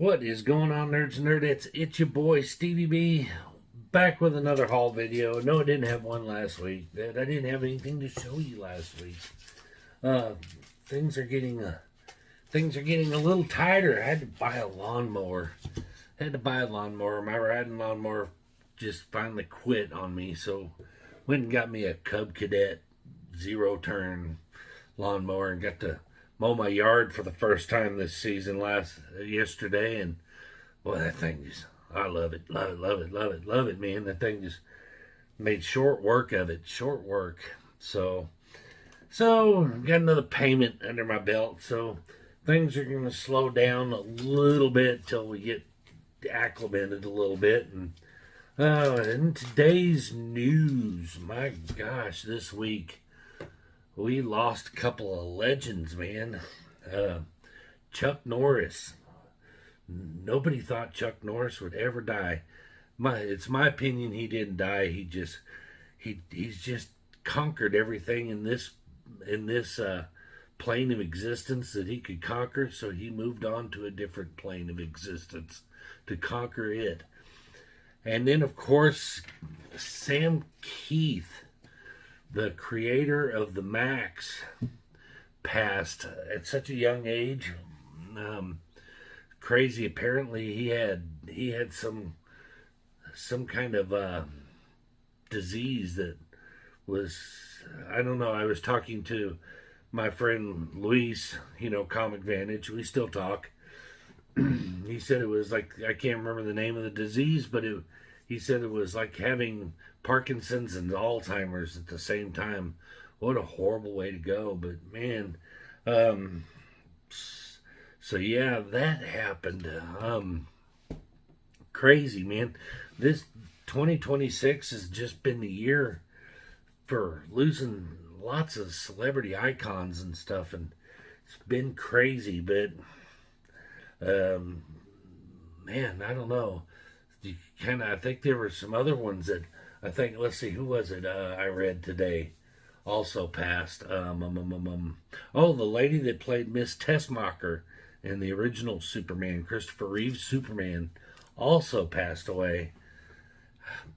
What is going on, nerds and nerdettes? It's your boy Stevie B, back with another haul video. No, I didn't have one last week. I didn't have anything to show you last week. Things are getting a little tighter. I had to buy a lawnmower. My riding lawnmower just finally quit on me, so went and got me a Cub Cadet zero-turn lawnmower and got to mow my yard for the first time this season yesterday, and boy, that thing just, I love it, man. That thing just made short work of it. So got another payment under my belt, so things are going to slow down a little bit till we get acclimated a little bit. And in today's news, my gosh, this week we lost a couple of legends, man. Chuck Norris. Nobody thought Chuck Norris would ever die. It's my opinion he didn't die. He's just conquered everything in this plane of existence that he could conquer. So he moved on to a different plane of existence to conquer it. And then, of course, Sam Kieth, the creator of the Maxx, passed at such a young age. Crazy. Apparently, he had some kind of disease that was, I don't know. I was talking to my friend Luis, Comic Vantage. We still talk. He said it was like, I can't remember the name of the disease, but he said it was like having Parkinson's and Alzheimer's at the same time. What a horrible way to go. But man, so yeah, that happened. Crazy, man. This 2026 has just been the year for losing lots of celebrity icons and stuff, and it's been crazy. But man, I don't know. I think there were some other ones that let's see, who was it? I read today also passed. Oh, the lady that played Miss Tessmacher in the original Superman, Christopher Reeve's Superman, also passed away.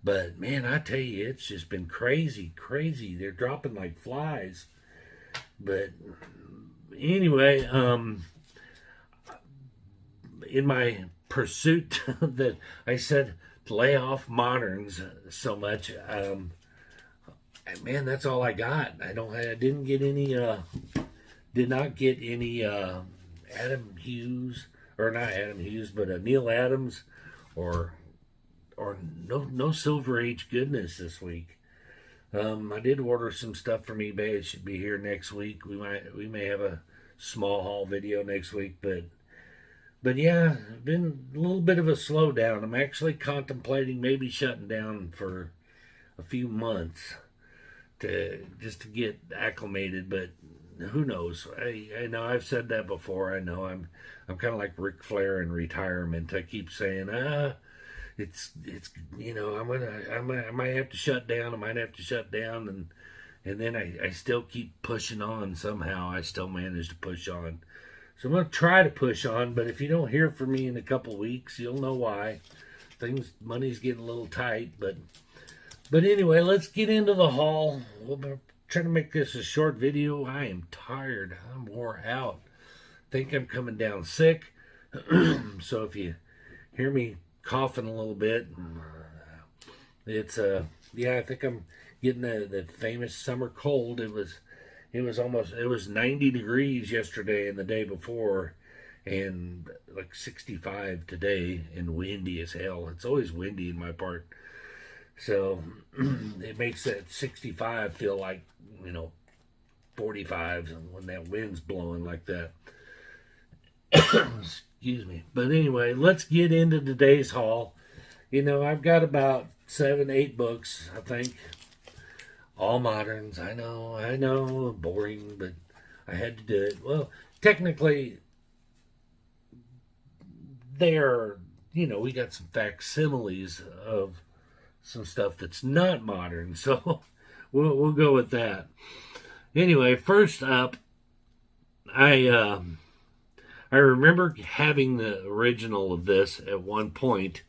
But man, I tell you, it's just been crazy. They're dropping like flies. But anyway, in my pursuit that I said to lay off moderns so much, man, that's all I got. I didn't get any did not get any Adam Hughes, or not Adam Hughes, but Neil Adams or no Silver Age goodness this week. I did order some stuff from eBay. It should be here next week. We may have a small haul video next week, but yeah, been a little bit of a slowdown. I'm actually contemplating maybe shutting down for a few months just to get acclimated, but who knows? I know I've said that before. I know I'm kind of like Ric Flair in retirement. I keep saying, it's I might have to shut down. And then I still keep pushing on. Somehow I still manage to push on. So I'm going to try to push on, but if you don't hear from me in a couple weeks, you'll know why. Money's getting a little tight, but anyway, let's get into the haul. We'll try to make this a short video. I am tired. I'm wore out. Think I'm coming down sick. So if you hear me coughing a little bit, it's I think I'm getting the famous summer cold. It was 90 degrees yesterday and the day before, and like 65 today, and windy as hell. It's always windy in my part, so it makes that 65 feel like 45 when that wind's blowing like that. Excuse me. But anyway, let's get into today's haul. I've got about 7-8 books, I think. All moderns. I know, boring, but I had to do it. Well, technically, we got some facsimiles of some stuff that's not modern, so we'll go with that. Anyway, first up, I I remember having the original of this at one point,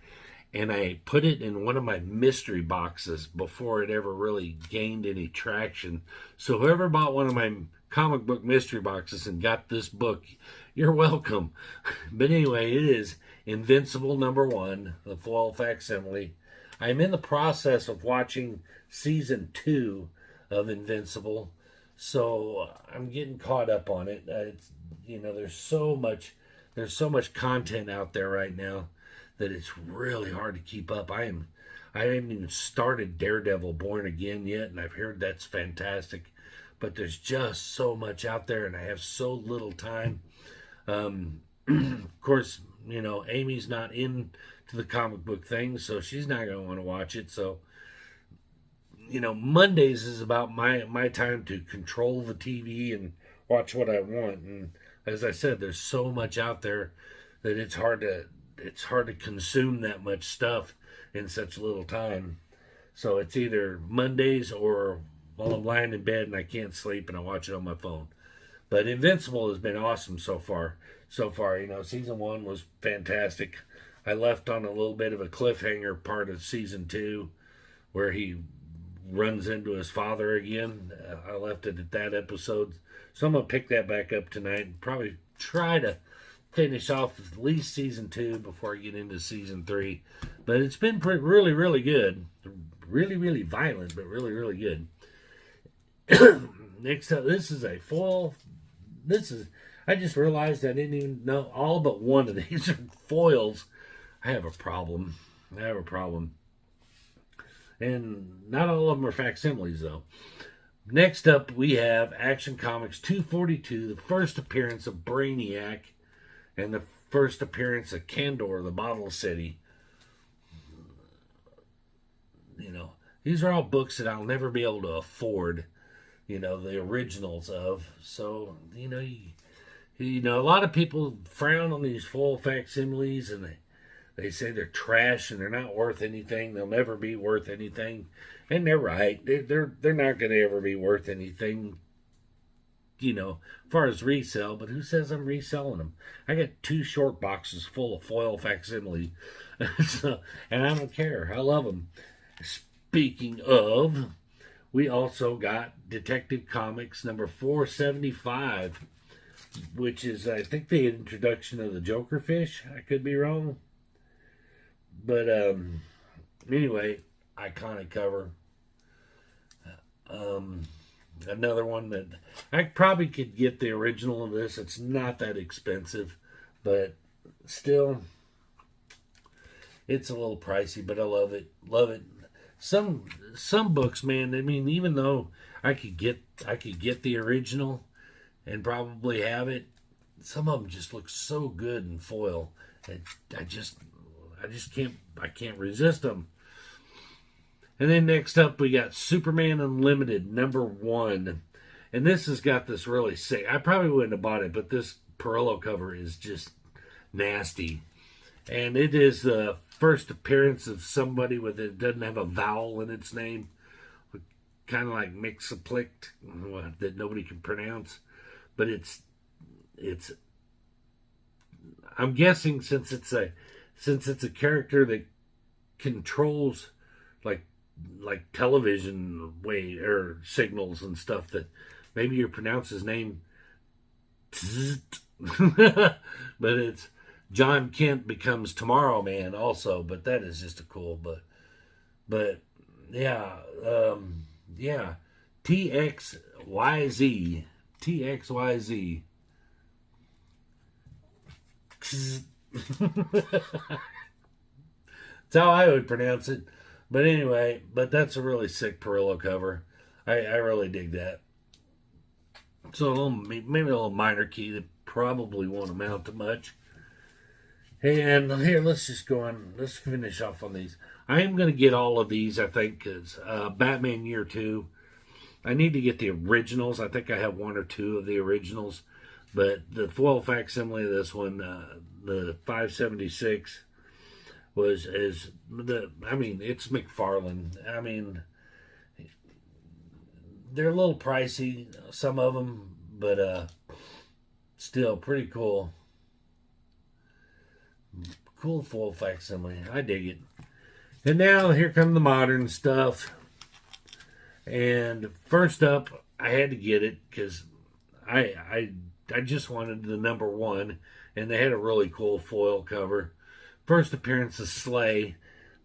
and I put it in one of my mystery boxes before it ever really gained any traction. So whoever bought one of my comic book mystery boxes and got this book, you're welcome. But anyway, it is Invincible #1, the foil facsimile. I'm in the process of watching season 2 of Invincible, so I'm getting caught up on it. There's so much content out there right now that it's really hard to keep up. I haven't even started Daredevil Born Again yet, and I've heard that's fantastic. But there's just so much out there, and I have so little time. Of course, Amy's not into the comic book thing, so she's not going to want to watch it. So, Mondays is about my time to control the TV and watch what I want. And as I said, there's so much out there that it's hard to consume that much stuff in such little time. So it's either Mondays or while I'm lying in bed and I can't sleep and I watch it on my phone. But Invincible has been awesome so far. Season 1 was fantastic. I left on a little bit of a cliffhanger part of season 2 where he runs into his father again. I left it at that episode. So I'm going to pick that back up tonight and probably try to finish off at least season 2 before I get into season 3. But it's been really, really good. Really, really violent, but really, really good. Next up, this is a foil. I just realized I didn't even know all but one of these are foils. I have a problem. And not all of them are facsimiles, though. Next up, we have Action Comics 242, the first appearance of Brainiac, and the first appearance of Kandor, the Bottle City. These are all books that I'll never be able to afford, the originals of. So, a lot of people frown on these full facsimiles, and they say they're trash and they're not worth anything. They'll never be worth anything. And they're right. They're not going to ever be worth anything, as far as resale. But who says I'm reselling them? I got 2 short boxes full of foil facsimile. And I don't care. I love them. Speaking of, we also got Detective Comics number 475, which is, I think, the introduction of the Joker fish. I could be wrong. But anyway, iconic cover. Another one that I probably could get the original of this. It's not that expensive, but still, it's a little pricey. But I love it. Some books, man. I mean, even though I could get the original and probably have it, some of them just look so good in foil. I just can't resist them. And then next up, we got Superman Unlimited #1. And this has got this really sick. I probably wouldn't have bought it, but this Perillo cover is just nasty. And it is the first appearance of somebody that doesn't have a vowel in its name. Kind of like Mxyzptlk, that nobody can pronounce. But it's I'm guessing since it's a character that controls like television or signals and stuff, that maybe you pronounce his name but it's John Kent becomes Tomorrow Man also, but that is just a cool but yeah, TXYZ That's how I would pronounce it. But anyway, that's a really sick Perillo cover. I really dig that. So maybe a little minor key that probably won't amount to much. And here, let's just go on. Let's finish off on these. I am going to get all of these, I think, because Batman Year 2. I need to get the originals. I think I have 1 or 2 of the originals. But the foil facsimile of this one, the 576, it's McFarlane. I mean, they're a little pricey, some of them, but still pretty cool. cool full facsimile. I dig it. And now here come the modern stuff. And first up, I had to get it because I just wanted the number one, and they had a really cool foil cover. First appearance of Slay,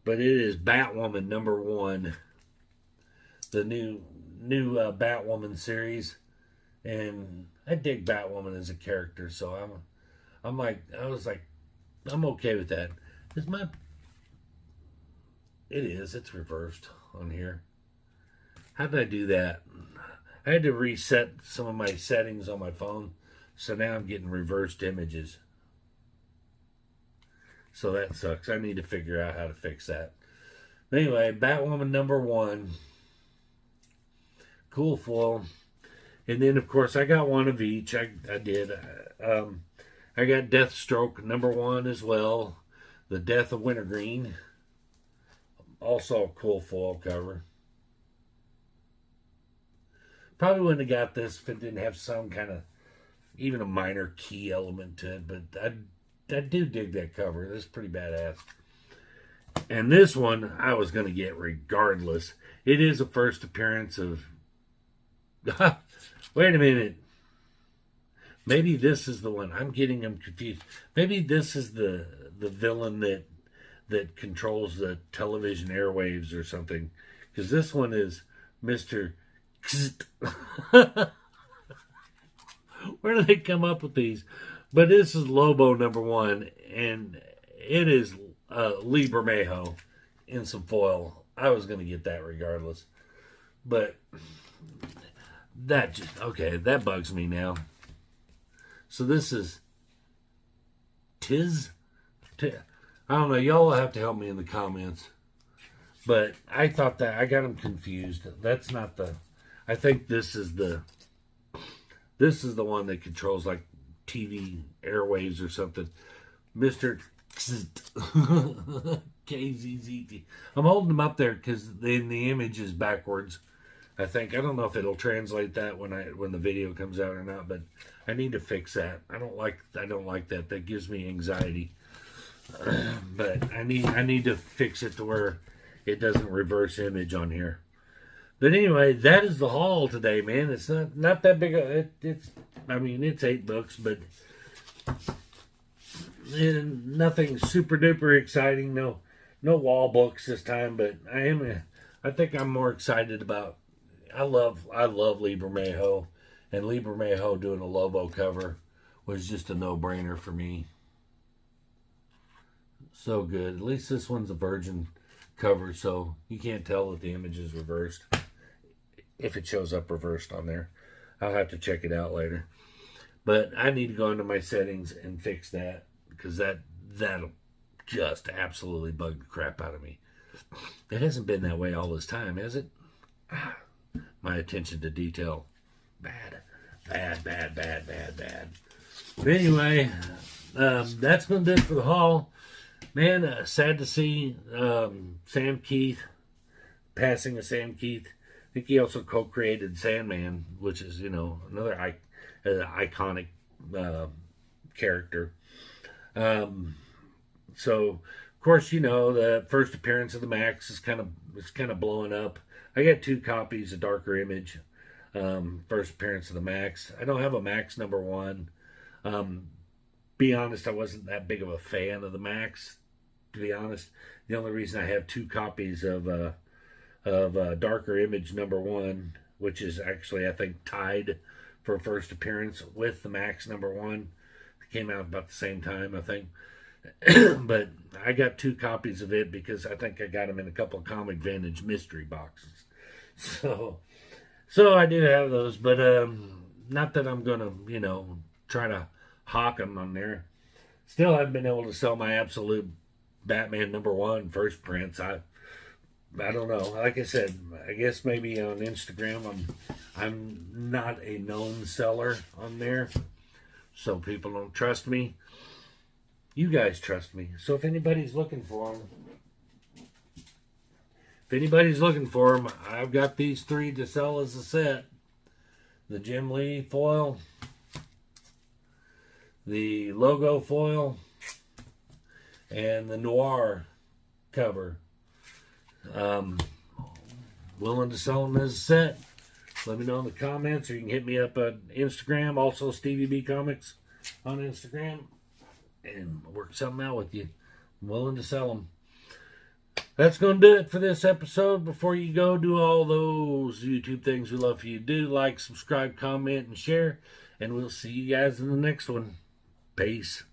but it is Batwoman number one, the new Batwoman series, and I dig Batwoman as a character, so I was like, I'm okay with that. It's reversed on here. How did I do that? I had to reset some of my settings on my phone, so now I'm getting reversed images. So that sucks. I need to figure out how to fix that. Anyway, Batwoman number one. Cool foil. And then, of course, I got one of each. I did. I got Deathstroke number one as well. The Death of Wintergreen. Also a cool foil cover. Probably wouldn't have got this if it didn't have some kind of, even a minor key element to it. But I do dig that cover. That's pretty badass. And this one I was going to get regardless. It is a first appearance of... Wait a minute. Maybe this is the one. I'm getting them confused. Maybe this is the villain that controls the television airwaves or something. Because this one is Mr. Where do they come up with these? But this is Lobo number one, and it is Lee Bermejo in some foil. I was going to get that regardless. But that bugs me now. So this is Tiz. I don't know. Y'all will have to help me in the comments. But I thought that I got them confused. That's not the... I think this is the one that controls like TV airwaves or something. Mr. KZZT. I'm holding them up there because the image is backwards. I think. I don't know if it'll translate that when the video comes out or not, but I need to fix that. I don't like that. That gives me anxiety. But I need to fix it to where it doesn't reverse image on here. But anyway, that is the haul today, man. It's not that big. It's $8, but nothing super duper exciting. No wall books this time, but I think I'm more excited about. I love Lee Bermejo, and Lee Bermejo doing a Lobo cover was just a no-brainer for me. So good. At least this one's a virgin cover, so you can't tell that the image is reversed. If it shows up reversed on there, I'll have to check it out later. But I need to go into my settings and fix that, because that'll just absolutely bug the crap out of me. It hasn't been that way all this time, has it? My attention to detail, bad. But anyway, that's going to do it for the haul. Man, sad to see Sam Keith, passing of Sam Keith. I think he also co-created Sandman, which is, another iconic character. So, of course, the first appearance of the Max is kind of blowing up. I got 2 copies of Darker Image. First appearance of the Max. I don't have a Max number one. Be honest, I wasn't that big of a fan of the Max. To be honest, the only reason I have 2 copies of Darker Image number one, which is actually, I think, tied for first appearance with the Max number one. It came out about the same time, I think. But I got 2 copies of it because I think I got them in a couple of Comic Vintage mystery boxes. So I do have those, but not that I'm gonna, try to hawk them on there. Still haven't been able to sell my absolute Batman number one first prints. I don't know. Like I said, I guess maybe on Instagram I'm not a known seller on there, so people don't trust me. You guys trust me. So if anybody's looking for them, I've got these 3 to sell as a set. The Jim Lee foil, the logo foil, and the Noir cover. Willing to sell them as a set. Let me know in the comments, or you can hit me up on Instagram, also Stevie B Comics on Instagram, and work something out with you. I'm willing to sell them. That's going to do it for this episode. Before you go, do all those YouTube things we love for you to do. Like, subscribe, comment, and share. And we'll see you guys in the next one. Peace.